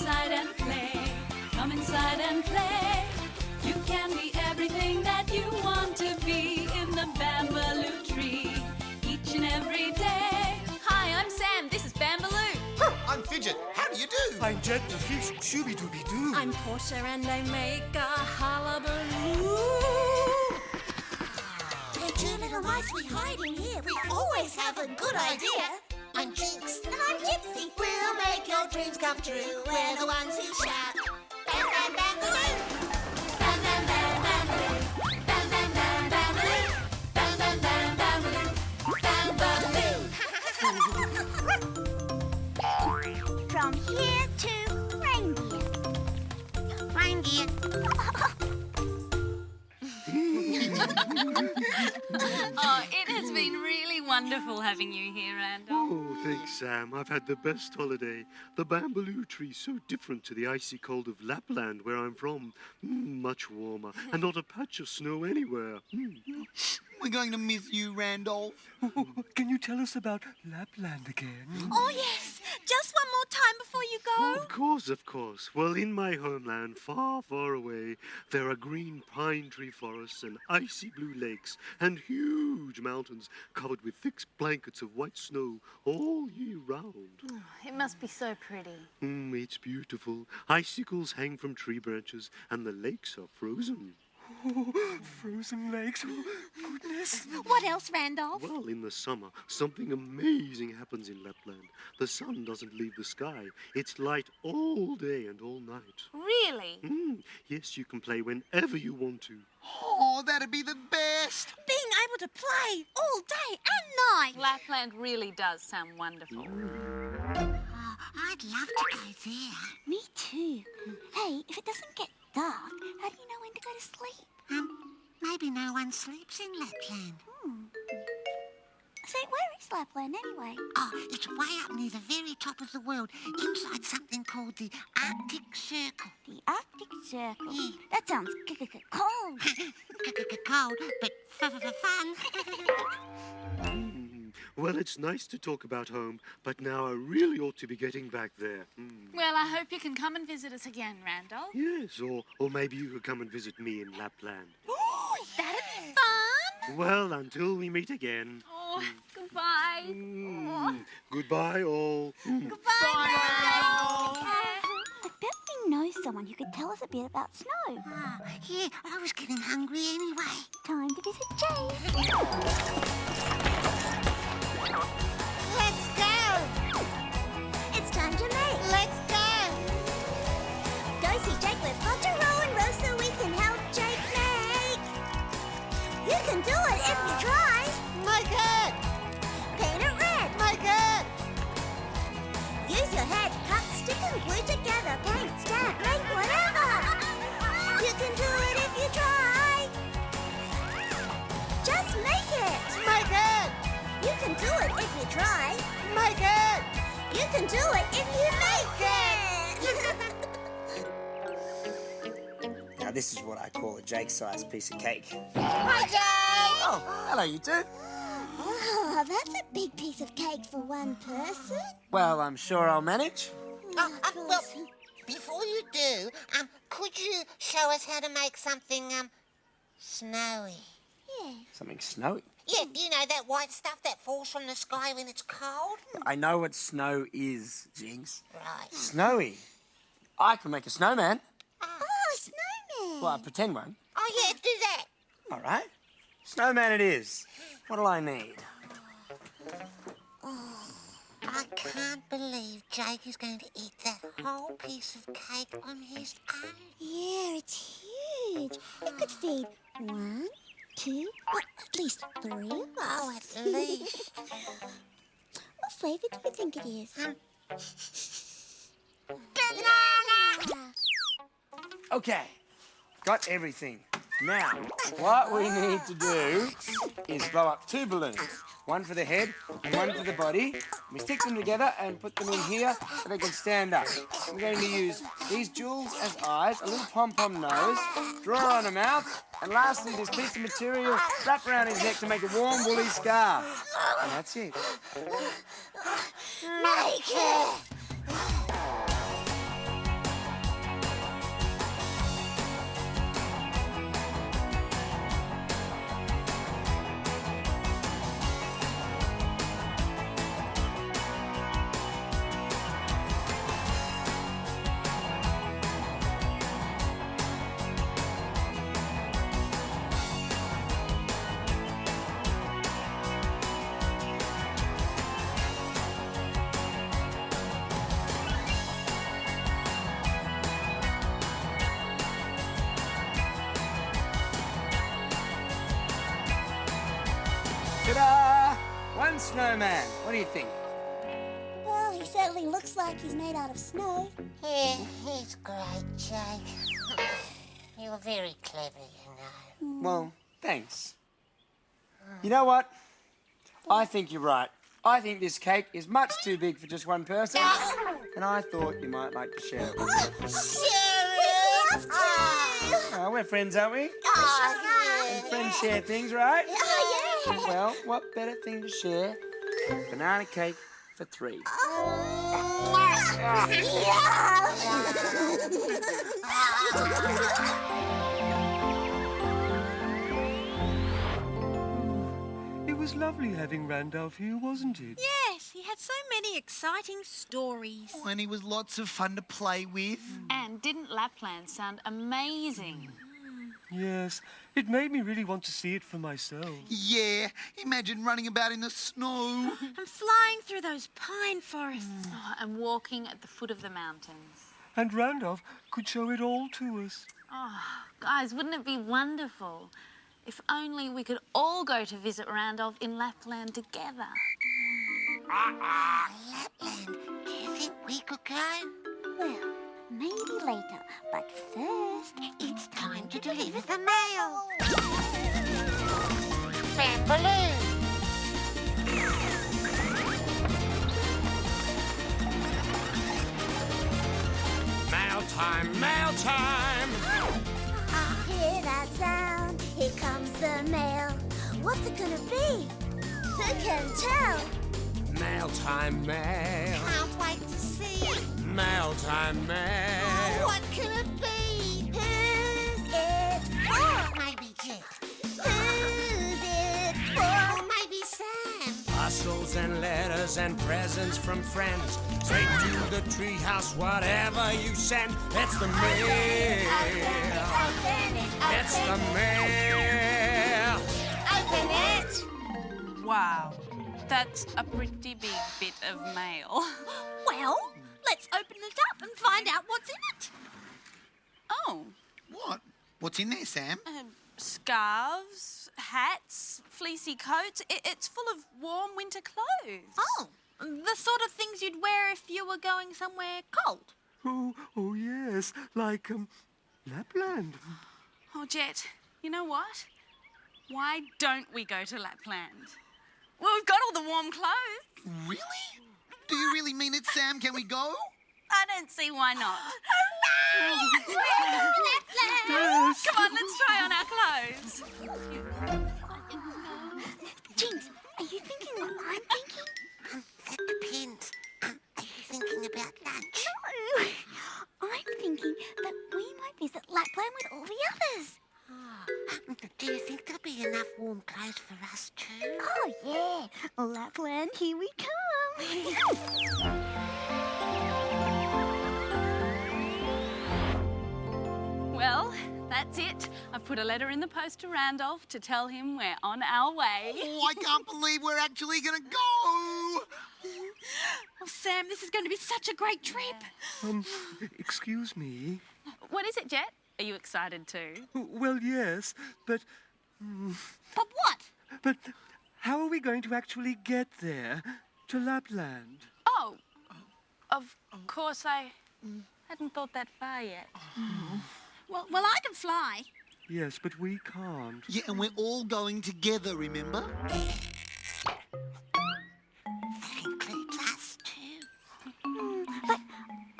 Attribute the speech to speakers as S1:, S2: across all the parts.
S1: inside and play. Come inside and play. You can be everything that you want to be in the Bambaloo tree each and every day. Hi, I'm Sam. This is Bambaloo.
S2: I'm Fidget. How do you do?
S3: I'm Jet the fish. Shooby-dooby-doo.
S1: I'm Porcia and I make a hullabaloo.
S4: We're two little mice, we hide in here. We always have a good idea. I'm Jinx. And I'm Gypsy. We'll make your dreams come true. We're the ones who shout. Bam, bam, bambaloo. Bam, bam, bam, bambaloo. Bam, bam, bam, bambaloo. Bam, bam, bam, bambaloo. Bambaloo. From here to Reindeer. Reindeer.
S1: Oh, it has been really wonderful having you here, Randall.
S3: Oh, thanks, Sam. I've had the best holiday. The Bambaloo tree's so different to the icy cold of Lapland, where I'm from. Much warmer, and not a patch of snow anywhere.
S2: We're going to miss you, Randolph.
S5: Can you tell us about Lapland again?
S4: Oh, yes. Just one more time before you go.
S3: Of course, of course. Well, in my homeland, far, far away, there are green pine tree forests and icy blue lakes and huge mountains covered with thick blankets of white snow all year round.
S1: It must be so pretty.
S3: It's beautiful. Icicles hang from tree branches and the lakes are frozen.
S5: Oh, frozen lakes. Oh, goodness.
S4: What else, Randolph?
S3: Well, in the summer, something amazing happens in Lapland. The sun doesn't leave the sky. It's light all day and all night.
S1: Really?
S3: Yes, you can play whenever you want to.
S2: Oh, that'd be the best.
S4: Being able to play all day and night.
S1: Lapland really does sound wonderful.
S4: Oh, I'd love to go there. Me too. Hey, if it doesn't get dark, how do you know when to go to sleep? Maybe no one sleeps in Lapland. So where is Lapland anyway? Oh, it's way up near the very top of the world, inside something called the Arctic Circle. The Arctic Circle? Yeah. That sounds cold. Cold, but fun.
S3: Well, it's nice to talk about home, but now I really ought to be getting back there.
S1: Well, I hope you can come and visit us again, Randall.
S3: Yes, or maybe you could come and visit me in Lapland.
S4: Oh, that'd be fun.
S3: Well, until we meet again.
S1: Oh, goodbye.
S3: Goodbye, all.
S4: Goodbye, Randall. I bet we know someone who could tell us a bit about snow. Yeah, I was getting hungry anyway. Time to visit Jay. Let's go! It's time to make. Let's go! Go see Jake with Potter, Roll and Rose so we can help Jake make. You can do it if you try. Make it! Paint it red. Make it! Use your head, cut, stick and glue together. Paint, stamp, make whatever. You can do it if you try. Just make it! Make it! You can do it if you try. Make it! You can do it if you make it!
S6: Now, this is what I call a Jake-sized piece of cake.
S4: Hi, Jake!
S6: Oh, hello, you two.
S4: Oh, that's a big piece of cake for one person.
S6: Well, I'm sure I'll manage.
S4: Well,
S7: Before you do, could you show us how to make something, snowy?
S4: yeah.
S6: Something snowy.
S7: Yeah, you know, that white stuff that falls from the sky when it's cold?
S6: I know what snow is, Jinx.
S7: Right.
S6: Snowy. I can make a snowman.
S4: Oh, snowman.
S6: Well, a pretend one.
S7: Oh, yeah, do that.
S6: All right. Snowman it is. What'll I need?
S7: I can't believe Jake is going to eat that whole piece of cake on his own.
S4: Yeah, it's huge. It could feed 1, 2, well, at least 3 of us.
S7: Oh, at least.
S4: What flavour do you think it is?
S7: Banana!
S6: Okay. Got everything. Now, what we need to do is blow up 2 balloons. One for the head and one for the body. We stick them together and put them in here so they can stand up. We're going to use these jewels as eyes, a little pom-pom nose, draw on a mouth, and lastly this piece of material wrap around his neck to make a warm woolly scarf. And that's it.
S4: Make it!
S6: snowman. What do you think?
S4: Well, he certainly looks like he's made out of snow.
S7: Yeah, he's great, Jake. You're very clever, you know.
S6: Well, thanks. You know what? I think you're right. I think this cake is much too big for just one person, and I thought you might like to share it with me.
S4: We'd love to!
S6: Oh, we're friends, aren't we?
S4: Oh,
S6: And friends share things, right?
S4: Oh, yeah.
S6: Well, what better thing to share than banana cake for 3?
S5: It was lovely having Randolph here, wasn't it?
S8: Yes, he had so many exciting stories.
S2: And he was lots of fun to play with.
S1: And didn't Lapland sound amazing?
S5: Yes, it made me really want to see it for myself.
S2: Yeah, imagine running about in the snow.
S8: And flying through those pine forests.
S1: Oh, and walking at the foot of the mountains.
S5: And Randolph could show it all to us.
S1: Oh, guys, wouldn't it be wonderful? If only we could all go to visit Randolph in Lapland together.
S7: Lapland, do you think we could go?
S4: Well, maybe later, but first,
S7: It's time to deliver the mail. Bambaloo.
S6: Mail time, mail time!
S4: hear that sound. Here comes the mail. What's it gonna be? Who can tell?
S6: Mail time, mail.
S7: Can't wait to see it.
S6: Mail time, mail.
S7: What can it be?
S4: Who's it for?
S7: Maybe Jet.
S4: Who's it for?
S7: Or maybe Sam.
S6: Parcels and letters and presents from friends. Straight to the treehouse, whatever you send. It's the mail.
S4: Open it,
S6: It's the mail.
S4: open it.
S1: Wow, that's a pretty big bit of mail.
S8: Well, let's open it up and find out what's in it.
S1: Oh,
S2: What? What's in there, Sam?
S1: scarves, hats, fleecy coats. It's full of warm winter clothes.
S8: Oh, the sort of things you'd wear if you were going somewhere cold.
S5: Oh yes, like, Lapland.
S1: Oh, Jet, you know what? Why don't we go to Lapland? Well, we've got all the warm clothes.
S2: Really? Do you really mean it, Sam? Can we go?
S1: I don't see why not.
S5: Yes.
S1: Come on, let's try on our clothes.
S4: Jinx, are you thinking what I'm thinking?
S7: That depends. Are you thinking about lunch?
S4: No. I'm thinking that we might visit Lapland with all the others.
S7: Do you think there'll be enough warm clothes for us too?
S4: Oh, yeah. Lapland, here we come.
S1: Well, that's it. I've put a letter in the post to Randolph to tell him we're on our way.
S2: Oh, I can't believe we're actually going to go.
S8: Oh, Sam, this is going to be such a great trip.
S5: Excuse me.
S1: What is it, Jet? Are you excited too?
S5: Well, yes, but
S8: But what?
S5: how are we going to actually get there, to Lapland?
S1: Oh, of course I hadn't thought that far yet.
S8: Well, I can fly.
S5: Yes, but we can't.
S2: Yeah, and we're all going together, remember?
S7: That includes us too.
S4: But,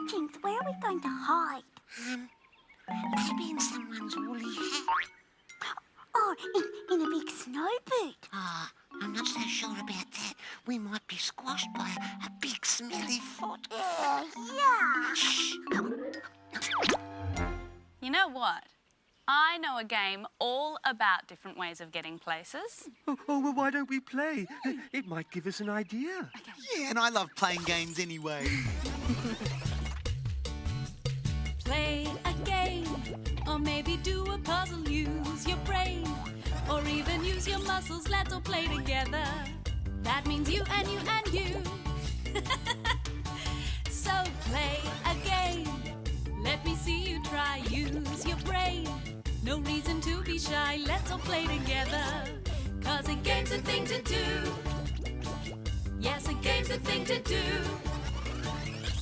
S4: Jinx, where are we going to hide?
S7: Maybe in someone's woolly hat.
S4: Oh, in a big snow boot.
S7: I'm not so sure about that. We might be squashed by a big smelly foot.
S4: Yeah.
S7: Shh.
S1: You know what? I know a game all about different ways of getting places.
S5: Oh, well, why don't we play? It might give us an idea.
S2: Yeah, and I love playing games anyway.
S1: Play a game, or maybe do a puzzle. Use your brain, or even use your muscles. Let's all play together. That means you and you and you. So play a game. Let me see you try. Use your brain. No reason to be shy. Let's all play together. 'Cause a game's a thing to do. game's the thing to do.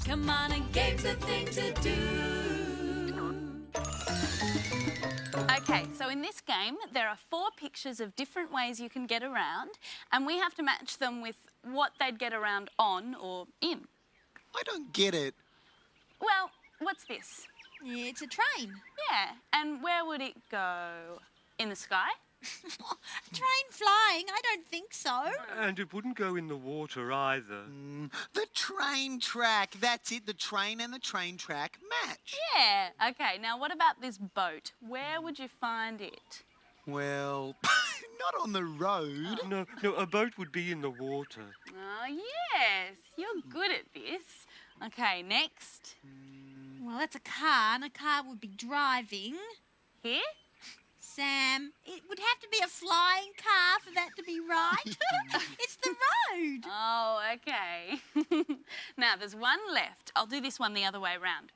S1: Come on, a game's the thing to do.
S9: Okay, so in this game, there are 4 pictures of different ways you can get around, and we have to match them with what they'd get around on or in.
S2: I don't get it.
S9: Well, what's this?
S8: Yeah, it's a train.
S9: Yeah, and where would it go? In the sky?
S8: Train flying? I don't think so.
S5: And it wouldn't go in the water either.
S2: The train track. That's it. The train and the train track match.
S9: Yeah. Okay, now what about this boat? Where would you find it?
S2: Well, not on the road.
S5: No, a boat would be in the water.
S9: Oh, yes. You're good at this. Okay, next.
S8: Well, that's a car, and a car would be driving.
S9: Here?
S8: Sam, it would have to be a flying car for that to be right. It's the road.
S9: Oh, okay. Now, there's one left. I'll do this one the other way round.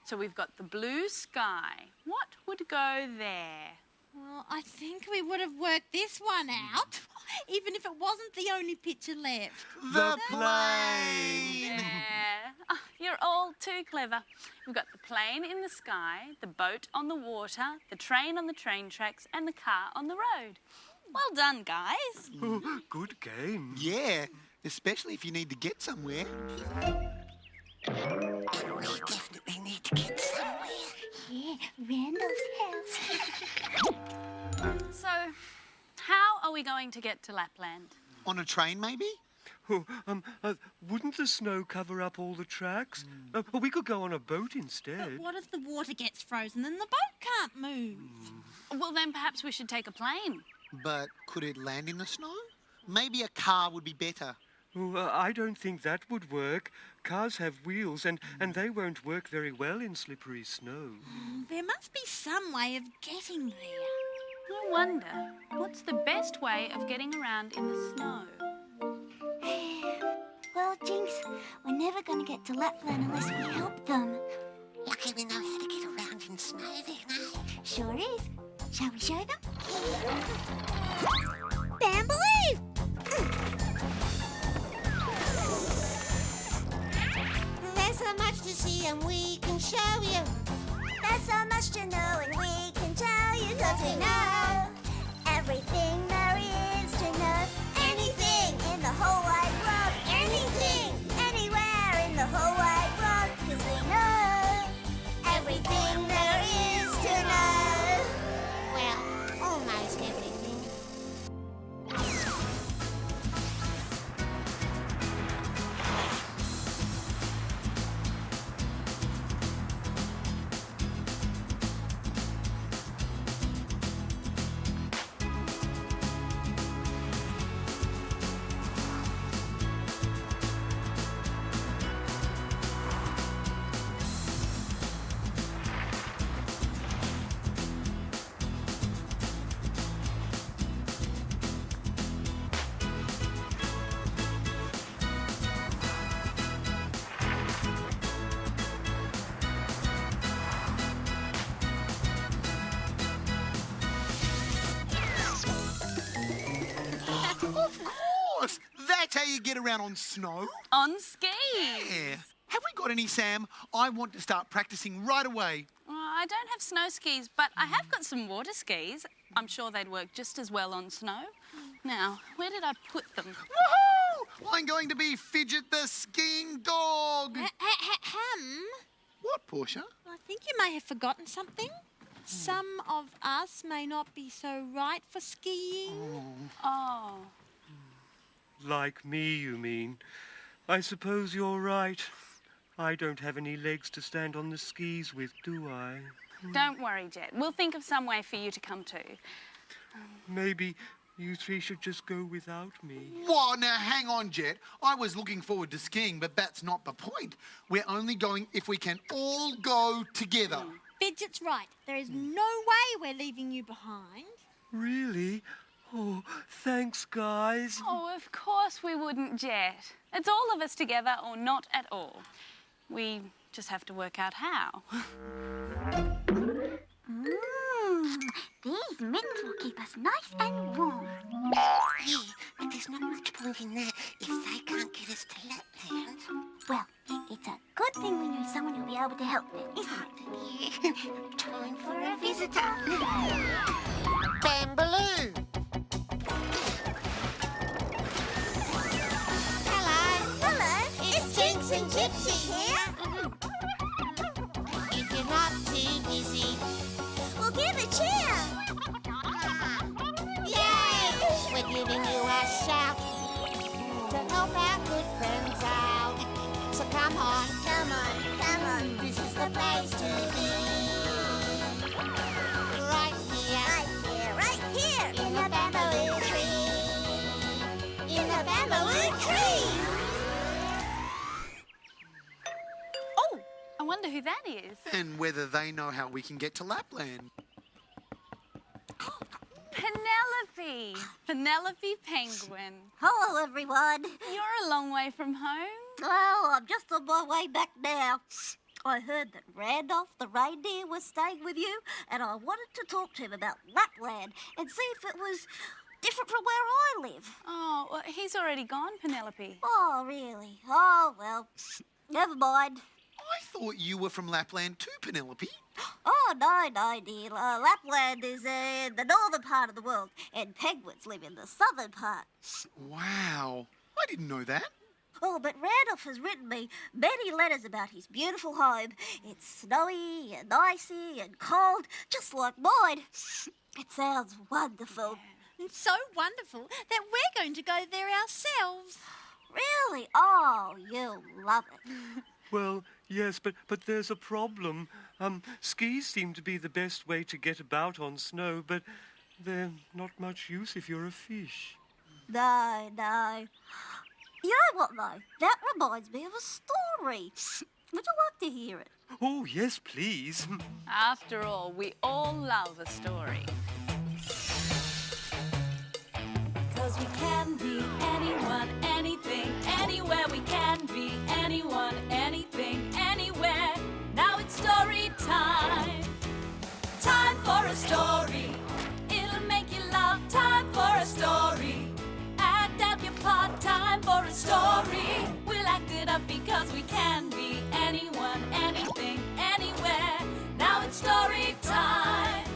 S9: So we've got the blue sky. What would go there?
S8: Well, I think we would have worked this one out, even if it wasn't the only picture left.
S2: The plane.
S9: Yeah. Oh, you're all too clever. We've got the plane in the sky, the boat on the water, the train on the train tracks, and the car on the road. Well done, guys.
S5: Oh, good game.
S2: Yeah, especially if you need to get somewhere.
S7: And we definitely need to get somewhere.
S4: Yeah, Randall's house.
S9: So, how are we going to get to Lapland?
S2: On a train, maybe?
S5: Oh, wouldn't the snow cover up all the tracks? We could go on a boat instead.
S8: But what if the water gets frozen and the boat can't move?
S9: Well, then perhaps we should take a plane.
S2: But could it land in the snow? Maybe a car would be better.
S5: Oh, I don't think that would work. Cars have wheels and they won't work very well in slippery snow.
S8: There must be some way of getting there.
S9: I wonder, what's the best way of getting around in the snow?
S4: Well, Jinx, we're never going to get to Lapland unless we help them.
S7: Lucky we know how to get around in snow then, eh?
S4: Sure is. Shall we show them? Bambaloo!
S7: There's so much to see and we can show you.
S4: There's so much to know and we can tell you 'cause we know everything there is to know. Anything in the whole wide world. Anything, anywhere in the whole wide world. 'Cause we know everything there is to know.
S7: Well, almost everything.
S2: Of course! That's how you get around on snow.
S9: On skis.
S2: Yeah. Have we got any, Sam? I want to start practicing right away.
S9: I don't have snow skis, but I have got some water skis. I'm sure they'd work just as well on snow. Now, where did I put them?
S2: Woohoo! I'm going to be Fidget the skiing dog. What, Portia?
S8: I think you may have forgotten something. Some of us may not be so right for skiing.
S9: Oh.
S5: Like me, you mean? I suppose you're right. I don't have any legs to stand on the skis with, do I?
S9: Don't worry, Jet. We'll think of some way for you to come too.
S5: Maybe you three should just go without me.
S2: Whoa, now hang on, Jet. I was looking forward to skiing, but that's not the point. We're only going if we can all go together.
S8: Fidget's right. There is no way we're leaving you behind.
S5: Really? Oh, thanks, guys.
S9: Oh, of course we wouldn't, Jet. It's all of us together or not at all. We just have to work out how.
S4: These mints will keep us nice and warm.
S7: Yeah, but there's not much point in that if they can't get us to
S4: able to help them, isn't it?
S7: Time for a visitor. Bambaloo.
S4: Hello, it's Jinx and Gypsy here.
S7: If you're not too busy.
S4: We'll give a cheer.
S7: Yay! We're giving you a shout to help our good friends out. So come on. This is the place to be. Right here. In the bamboo tree. In the bamboo tree.
S9: Oh, I wonder who that is.
S2: And whether they know how we can get to Lapland.
S9: Penelope. Penelope Penguin.
S4: Hello, everyone.
S9: You're a long way from home.
S4: Well, I'm just on my way back now. I heard that Randolph the reindeer was staying with you, and I wanted to talk to him about Lapland and see if it was different from where I live.
S9: Oh, well, he's already gone, Penelope.
S4: Oh, really? Oh, well, never mind.
S2: I thought you were from Lapland too, Penelope.
S4: Oh, no, dear. Lapland is in the northern part of the world, and penguins live in the southern part.
S2: Wow. I didn't know that.
S4: Oh, but Randolph has written me many letters about his beautiful home. It's snowy and icy and cold, just like mine. It sounds wonderful.
S8: It's so wonderful that we're going to go there ourselves.
S4: Really? Oh, you'll love it.
S5: Well, yes, but there's a problem. Skis seem to be the best way to get about on snow, but they're not much use if you're a fish.
S4: No. You know what, though? That reminds me of a story. Would you like to hear it?
S5: Oh, yes, please.
S9: After all, we all love a story.
S1: 'Cause we can be anyone, anything, anywhere. We can be anyone, anything, anywhere. Now it's story time. Time for a story. It'll make you laugh. Time for a story. Act out your part. Time for a story. We'll act it up because we can be anyone, anything, anywhere. Now it's story time.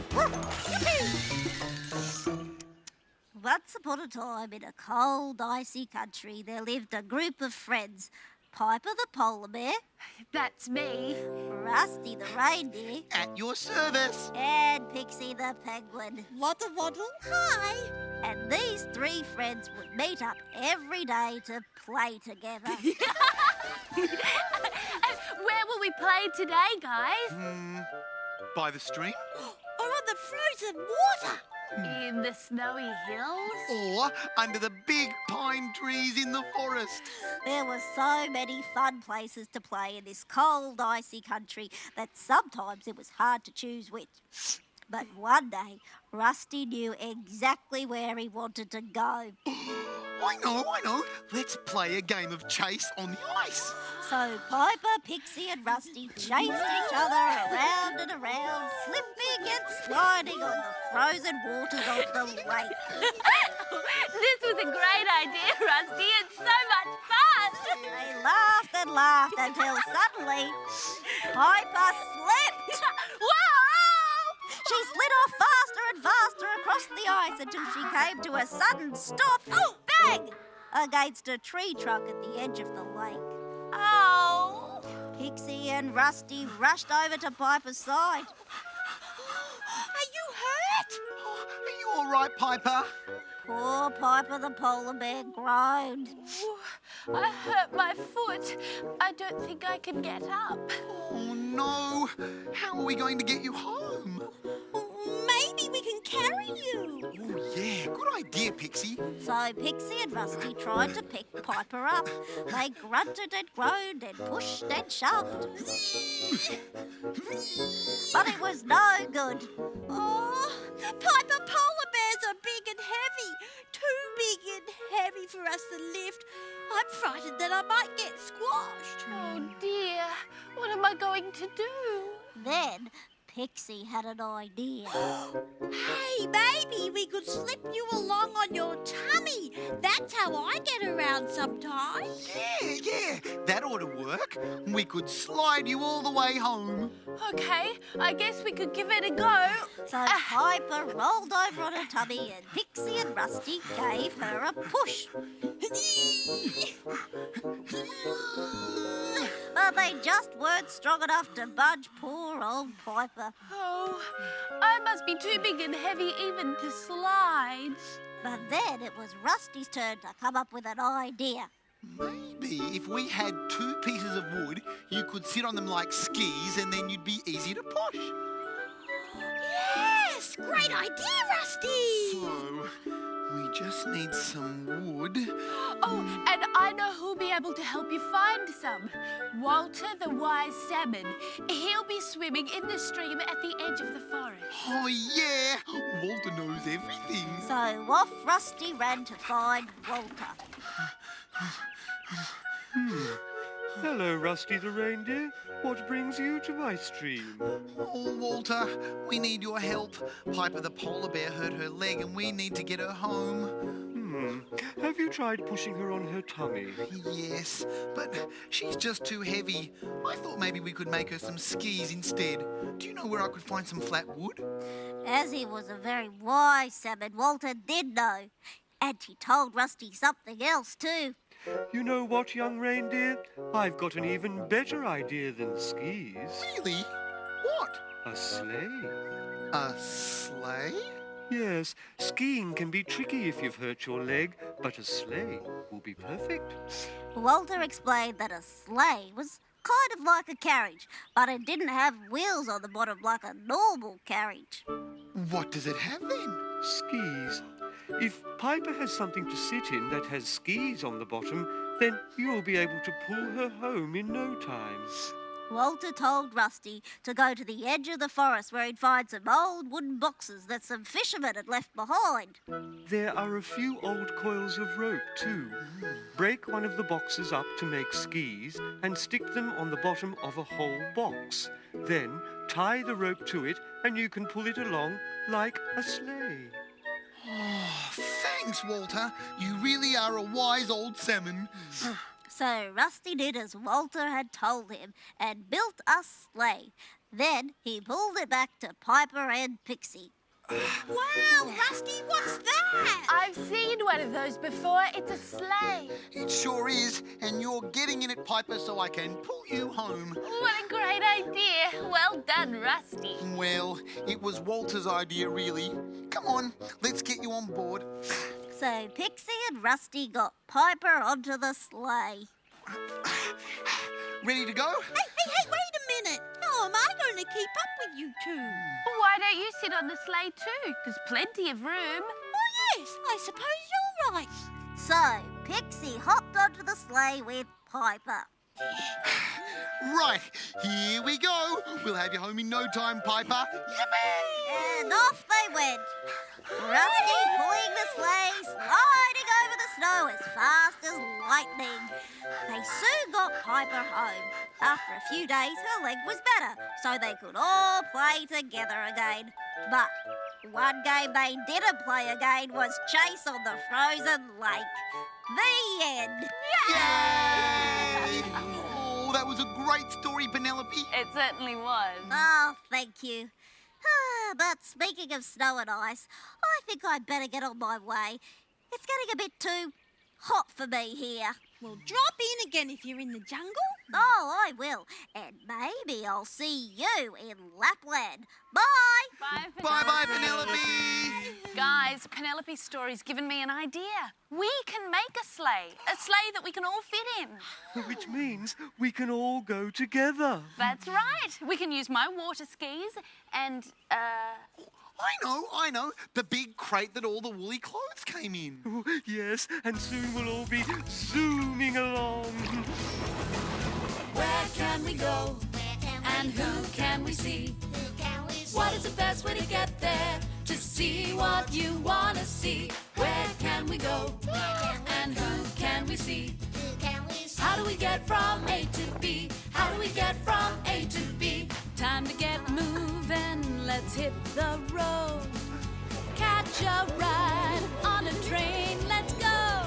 S4: Once upon a time, in a cold, icy country, there lived a group of friends. Piper the polar bear,
S9: That's me.
S4: Rusty the reindeer,
S2: At your service.
S4: and Pixie the penguin.
S8: Waddle, waddle.
S4: Hi! And these three friends would meet up every day to play together.
S9: Where will we play today, guys?
S2: By the stream?
S8: Or on the frozen water.
S9: In the snowy hills?
S2: Or under the big pine trees in the forest.
S4: There were so many fun places to play in this cold, icy country that sometimes it was hard to choose which. But one day, Rusty knew exactly where he wanted to go.
S2: I know. Let's play a game of chase on the ice.
S4: So Piper, Pixie and Rusty chased each other around and around, slipping and sliding on the frozen waters of the lake.
S9: This was a great idea, Rusty. It's so much fun.
S4: They laughed and laughed until suddenly Piper slipped.
S9: Whoa!
S4: She slid off faster and faster across the ice until she came to a sudden stop, bang, against a tree trunk at the edge of the lake.
S9: Oh!
S4: Pixie and Rusty rushed over to Piper's side.
S8: Are you hurt?
S2: Are you all right, Piper?
S4: Poor Piper the polar bear groaned.
S9: I hurt my foot. I don't think I can get up.
S2: Oh, no. How are we going to get you home?
S8: Maybe we can carry you.
S2: Oh, yeah. Good idea, Pixie.
S4: So Pixie and Rusty tried to pick Piper up. They grunted and groaned and pushed and shoved. But it was no good.
S8: Oh, Piper polar bears are big and heavy. Too big and heavy for us to lift. I'm frightened that I might get squashed.
S9: Oh dear, what am I going to do?
S4: Then Pixie had an idea.
S8: Hey, maybe we could slip you along on your tummy That's how I get around sometimes.
S2: Yeah, that ought to work. We could slide you all the way home.
S9: Okay, I guess we could give it a go.
S4: So Piper rolled over on her tummy and Pixie and Rusty gave her a push. But they just weren't strong enough to budge poor old Piper.
S9: Oh, I must be too big and heavy even to slide.
S4: But then it was Rusty's turn to come up with an idea.
S2: Maybe if we had 2 pieces of wood, you could sit on them like skis and then you'd be easy to push.
S8: Yes, great idea, Rusty.
S2: So, we just need some wood.
S9: Oh, and I know who'll be able to help you find some. Walter the Wise Salmon. He'll be swimming in the stream at the edge of the forest.
S2: Oh, yeah. Walter knows everything.
S4: So off Rusty ran to find Walter.
S5: Hello, Rusty the reindeer. What brings you to my stream?
S2: Oh, Walter, we need your help. Piper the polar bear hurt her leg and we need to get her home.
S5: Have you tried pushing her on her tummy?
S2: Yes, but she's just too heavy. I thought maybe we could make her some skis instead. Do you know where I could find some flat wood?
S4: As he was a very wise salmon, Walter did know. And he told Rusty something else too.
S5: You know what, young reindeer? I've got an even better idea than skis.
S2: Really? What?
S5: A sleigh.
S2: A sleigh?
S5: Yes, skiing can be tricky if you've hurt your leg, but a sleigh will be perfect.
S4: Walter explained that a sleigh was kind of like a carriage, but it didn't have wheels on the bottom like a normal carriage.
S2: What does it have then?
S5: Skis. If Piper has something to sit in that has skis on the bottom, then you'll be able to pull her home in no time.
S4: Walter told Rusty to go to the edge of the forest where he'd find some old wooden boxes that some fishermen had left behind.
S5: There are a few old coils of rope too. Break one of the boxes up to make skis and stick them on the bottom of a whole box. Then tie the rope to it and you can pull it along like a sleigh.
S2: Oh, thanks, Walter. You really are a wise old salmon.
S4: So Rusty did as Walter had told him and built a sleigh. Then he pulled it back to Piper and Pixie.
S8: Wow, Rusty, what's that?
S9: I've seen one of those before. It's a sleigh.
S2: It sure is, and you're getting in it, Piper, so I can pull you home.
S9: What a great idea. Well done, Rusty.
S2: Well, it was Walter's idea, really. Come on, let's get you on board.
S4: So Pixie and Rusty got Piper onto the sleigh.
S2: Ready to go?
S8: Hey, wait a minute. How am I going to keep up with you two?
S9: Why don't you sit on the sleigh too? There's plenty of room.
S8: Oh, yes, I suppose you're right.
S4: So Pixie hopped onto the sleigh with Piper.
S2: Right, here we go. We'll have you home in no time, Piper. Yippee!
S4: And off they went. Rusty pulling the sleigh, sliding over the snow as fast as lightning. They soon got Piper home. After a few days, her leg was better, so they could all play together again. But one game they didn't play again was chase on the frozen lake. The end.
S2: Yay! Oh, that was a great story, Penelope.
S9: It certainly was.
S4: Oh, thank you. But speaking of snow and ice, I think I'd better get on my way. It's getting a bit too hot for me here.
S8: Well, drop in again if you're in the jungle.
S4: Oh, I will. And maybe I'll see you in Lapland. Bye!
S9: Bye,
S2: Bye-bye, Penelope.
S9: Guys, Penelope's story's given me an idea. We can make a sleigh that we can all fit in.
S5: Which means we can all go together.
S9: That's right. We can use my water skis and,
S2: I know. The big crate that all the woolly clothes came in.
S5: Oh, yes, and soon we'll all be zooming along.
S1: Where can we go? And who can we see? What is the best way to get there? To see what you want to see. Where can we go? And who can we see? How do we get from A to B? How do we get from A to B? Time to get moving, let's hit the road. Catch a ride on a train, let's go.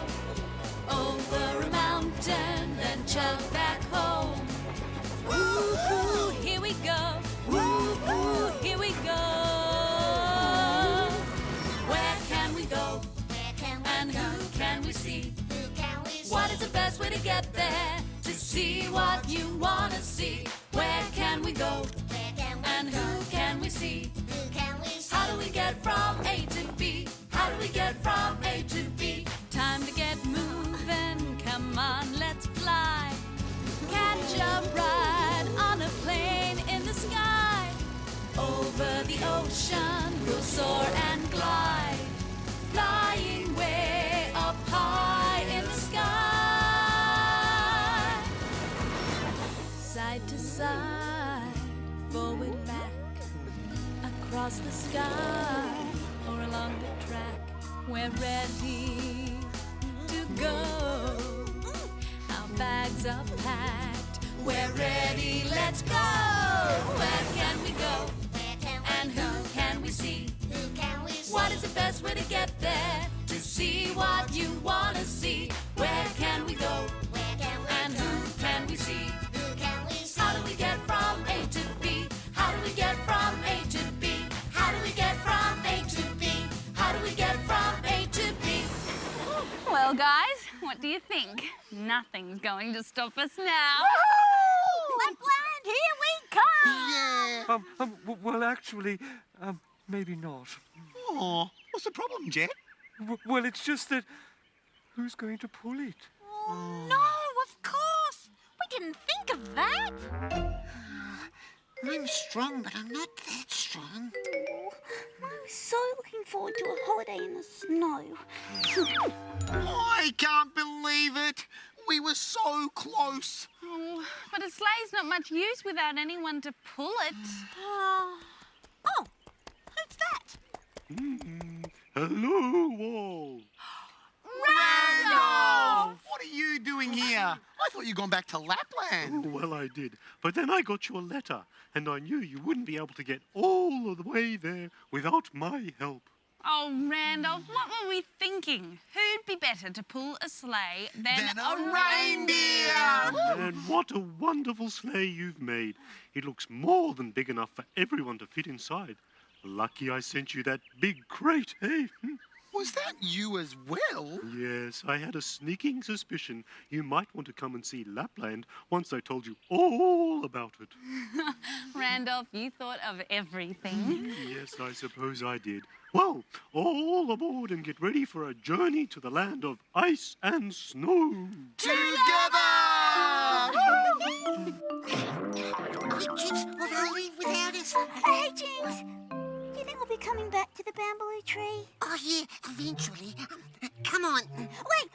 S1: the best way to get there? To see what you wanna see. Where can we go? And who can we see? How do we get from A to B? How do we get from A to B? Time to get moving, come on, let's fly. Catch a ride on a plane in the sky. Over the ocean, we'll soar and glide. Flying way up high in the sky. Side to side, forward, back. Across the sky or along the track. We're ready to go. Our bags are packed. We're ready, let's go. Where can we go? And who can we see? What is the best way to get there? To see what you wanna see. Where can we go? And who can we see? How do we get from A to B? How do we get from A to B? How do we get from A to B? How do we get from A to B?
S9: Well, guys, what do you think? Nothing's going to stop us now.
S8: Lapland, here we come!
S2: Yeah.
S5: Well, actually, maybe not.
S2: Oh, what's the problem, Jet?
S5: Well, it's just that who's going to pull it?
S8: Oh, no, of course. We didn't think of that.
S4: I'm strong, but I'm not that strong.
S8: I'm so looking forward to a holiday in the snow.
S2: I can't believe it. We were so close.
S9: Oh, but a sleigh's not much use without anyone to pull it.
S8: Oh, who's that?
S3: Hello, all.
S2: Randolph! What are you doing here? I thought you'd gone back to Lapland.
S3: Well, I did. But then I got your letter, and I knew you wouldn't be able to get all of the way there without my help.
S9: Oh, Randolph, what were we thinking? Who'd be better to pull a sleigh than
S2: a reindeer!
S3: And what a wonderful sleigh you've made. It looks more than big enough for everyone to fit inside. Lucky I sent you that big crate, eh?
S2: Was that you as well?
S3: Yes, I had a sneaking suspicion you might want to come and see Lapland once I told you all about it.
S9: Randolph, you thought of everything.
S3: Yes, I suppose I did. Well, all aboard and get ready for a journey to the land of ice and snow.
S2: Together!
S4: Quick, Chips, or they'll leave without us.
S8: Hey, Jinx. Do you think we'll be coming back to the bamboo tree?
S4: Oh, yeah, eventually. Come on.
S8: Wait.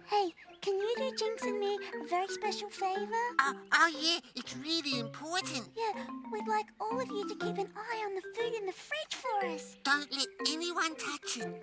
S8: Hey, can you do Jinx and me a very special favour?
S4: Oh, yeah, it's really important.
S8: Yeah, we'd like all of you to keep an eye on the food in the fridge for us.
S4: Don't let anyone touch it.